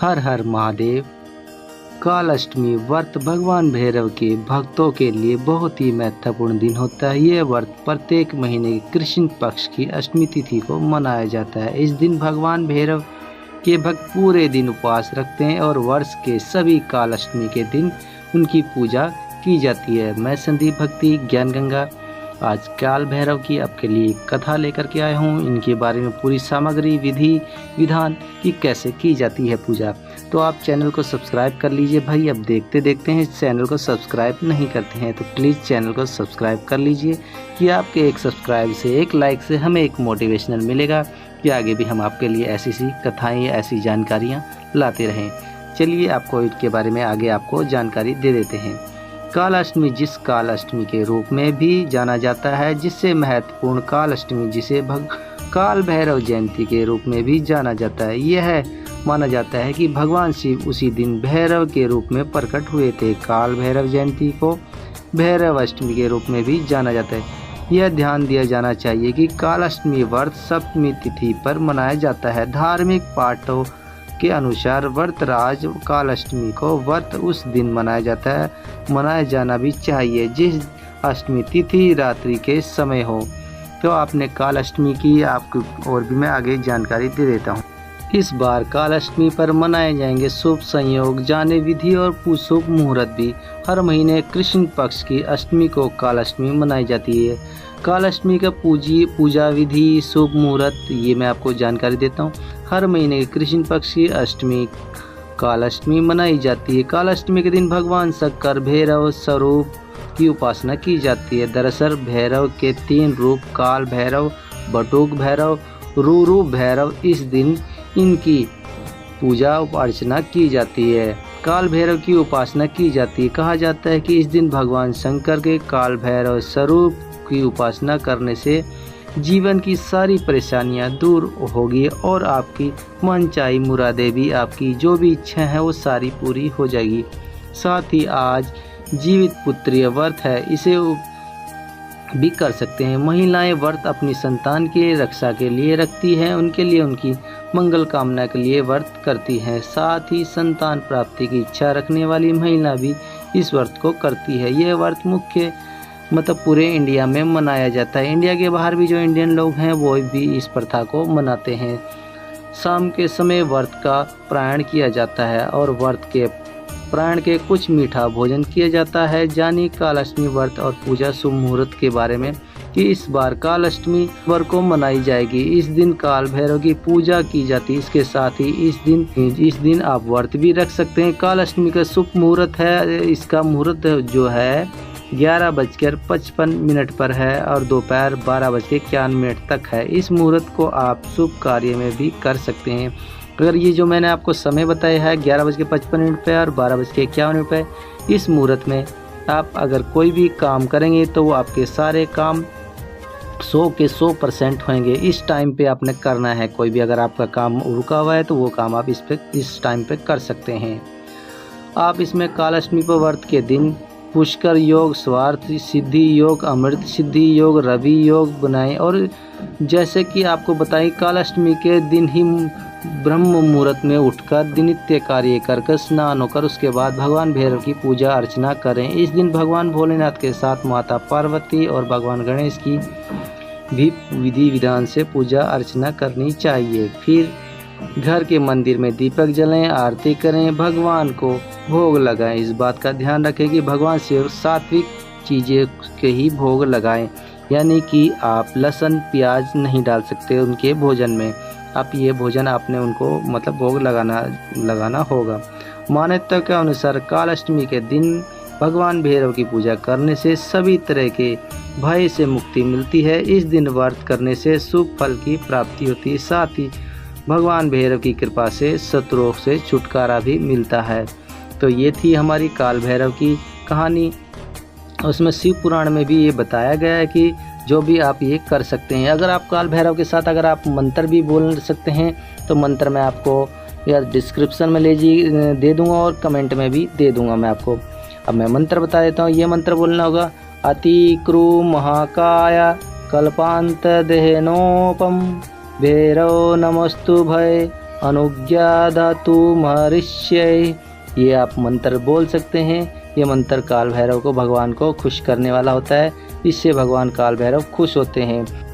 हर हर महादेव। काल अष्टमी व्रत भगवान भैरव के भक्तों के लिए बहुत ही महत्वपूर्ण दिन होता है। यह व्रत प्रत्येक महीने के कृष्ण पक्ष की अष्टमी तिथि को मनाया जाता है। इस दिन भगवान भैरव के भक्त पूरे दिन उपवास रखते हैं और वर्ष के सभी काल अष्टमी के दिन उनकी पूजा की जाती है। मैं संदीप भक्ति ज्ञान गंगा आज काल भैरव की आपके लिए कथा लेकर के आया हूँ। इनके बारे में पूरी सामग्री विधि विधान की कैसे की जाती है पूजा। तो आप चैनल को सब्सक्राइब कर लीजिए भाई। अब देखते देखते हैं चैनल को सब्सक्राइब नहीं करते हैं तो प्लीज़ चैनल को सब्सक्राइब कर लीजिए कि आपके एक सब्सक्राइब से एक लाइक से हमें एक मोटिवेशनल मिलेगा कि आगे भी हम आपके लिए ऐसी सी कथाएँ या ऐसी जानकारियाँ लाते रहें। चलिए आपको इनके बारे में आगे आपको जानकारी दे देते हैं। काल अष्टमी जिस काल अष्टमी के रूप में भी जाना जाता है, जिससे महत्वपूर्ण काल अष्टमी जिसे काल भैरव जयंती के रूप में भी जाना जाता है। यह माना जाता है कि भगवान शिव उसी दिन भैरव के रूप में प्रकट हुए थे। काल भैरव जयंती को भैरव अष्टमी के रूप में भी जाना जाता है। यह ध्यान दिया जाना चाहिए कि काल अष्टमी व्रत सप्तमी तिथि पर मनाया जाता है। धार्मिक पाठों के अनुसार व्रतराज काल अष्टमी को व्रत उस दिन मनाया जाता है, मनाया जाना भी चाहिए जिस अष्टमी तिथि रात्रि के समय हो। तो आपने काल अष्टमी की आपको और भी मैं आगे जानकारी दे देता हूँ। इस बार काल अष्टमी पर मनाए जाएंगे शुभ संयोग, जाने विधि और शुभ मुहूर्त भी। हर महीने कृष्ण पक्ष की अष्टमी को काल अष्टमी मनाई जाती है। काल अष्टमी का पूजा विधि शुभ मुहूर्त ये मैं आपको जानकारी देता हूँ। हर महीने कृष्ण पक्ष की अष्टमी काल अष्टमी मनाई जाती है। काल अष्टमी के दिन भगवान शंकर भैरव स्वरूप की उपासना की जाती है। दरअसल भैरव के 3 रूप काल भैरव, बटुक भैरव, रूप भैरव, इस दिन इनकी पूजा अर्चना की जाती है। काल भैरव की उपासना की जाती है। कहा जाता है कि इस दिन भगवान शंकर के काल भैरव स्वरूप की उपासना करने से जीवन की सारी परेशानियां दूर होगी और आपकी मनचाही मुरादें भी, आपकी जो भी इच्छा है वो सारी पूरी हो जाएगी। साथ ही आज जीवित पुत्रीय व्रत है, इसे भी कर सकते हैं। महिलाएं व्रत अपनी संतान की रक्षा के लिए रखती हैं, उनके लिए उनकी मंगल कामना के लिए व्रत करती हैं। साथ ही संतान प्राप्ति की इच्छा रखने वाली महिला भी इस व्रत को करती है। यह व्रत मुख्य पूरे इंडिया में मनाया जाता है। इंडिया के बाहर भी जो इंडियन लोग हैं वो भी इस प्रथा को मनाते हैं। शाम के समय व्रत का पारण किया जाता है और व्रत के प्राण के कुछ मीठा भोजन किया जाता है। जानी काल अष्टमी व्रत और पूजा शुभ मुहूर्त के बारे में कि इस बार काल अष्टमी व्रत को मनाई जाएगी। इस दिन काल भैरव की पूजा की जाती है। इसके साथ ही इस दिन आप व्रत भी रख सकते हैं। काल अष्टमी का शुभ मुहूर्त है, इसका मुहूर्त जो है 11:55 पर है और दोपहर 12:51 तक है। इस मुहूर्त को आप शुभ कार्य में भी कर सकते हैं। अगर ये जो मैंने आपको समय बताया है 11:55 पे और 12:51 पे, इस मुहूर्त में आप अगर कोई भी काम करेंगे तो वो आपके सारे काम 100 के 100% होंगे। इस टाइम पे आपने करना है। कोई भी अगर आपका काम रुका हुआ है तो वो काम आप इस टाइम पे कर सकते हैं। आप इसमें काल अष्टमी पर व्रत के दिन पुष्कर योग, स्वार्थ सिद्धि योग, अमृत सिद्धि योग, रवि योग बनाएं। और जैसे कि आपको बताएं काल अष्टमी के दिन ही ब्रह्म मुहूर्त में उठकर नित्य कार्य कर स्नान होकर उसके बाद भगवान भैरव की पूजा अर्चना करें। इस दिन भगवान भोलेनाथ के साथ माता पार्वती और भगवान गणेश की भी विधि विधान से पूजा अर्चना करनी चाहिए। फिर घर के मंदिर में दीपक जलाएं, आरती करें, भगवान को भोग लगाएं। इस बात का ध्यान रखें कि भगवान शिव सात्विक चीज़ें के ही भोग लगाएं, यानी कि आप लहसुन प्याज नहीं डाल सकते उनके भोजन में। आप ये भोजन आपने उनको भोग लगाना होगा। मान्यता के अनुसार काल अष्टमी के दिन भगवान भैरव की पूजा करने से सभी तरह के भय से मुक्ति मिलती है। इस दिन व्रत करने से शुभ फल की प्राप्ति होती है। साथ ही भगवान भैरव की कृपा से शत्रुओं से छुटकारा भी मिलता है। तो ये थी हमारी काल भैरव की कहानी। उसमें शिव पुराण में भी ये बताया गया है कि जो भी आप ये कर सकते हैं। अगर आप काल भैरव के साथ अगर आप मंत्र भी बोल सकते हैं तो मंत्र मैं आपको या डिस्क्रिप्शन में दे दूंगा और कमेंट में भी दे दूंगा मैं आपको। अब मैं मंत्र बता देता हूँ। ये मंत्र बोलना होगा अति क्रू महाकाय कल्पांत देहनोपम भैरव नमस्तु भय अनुज्ञा धातु महर्षय। ये आप मंत्र बोल सकते हैं। ये मंत्र काल भैरव को भगवान को खुश करने वाला होता है। इससे भगवान काल भैरव खुश होते हैं।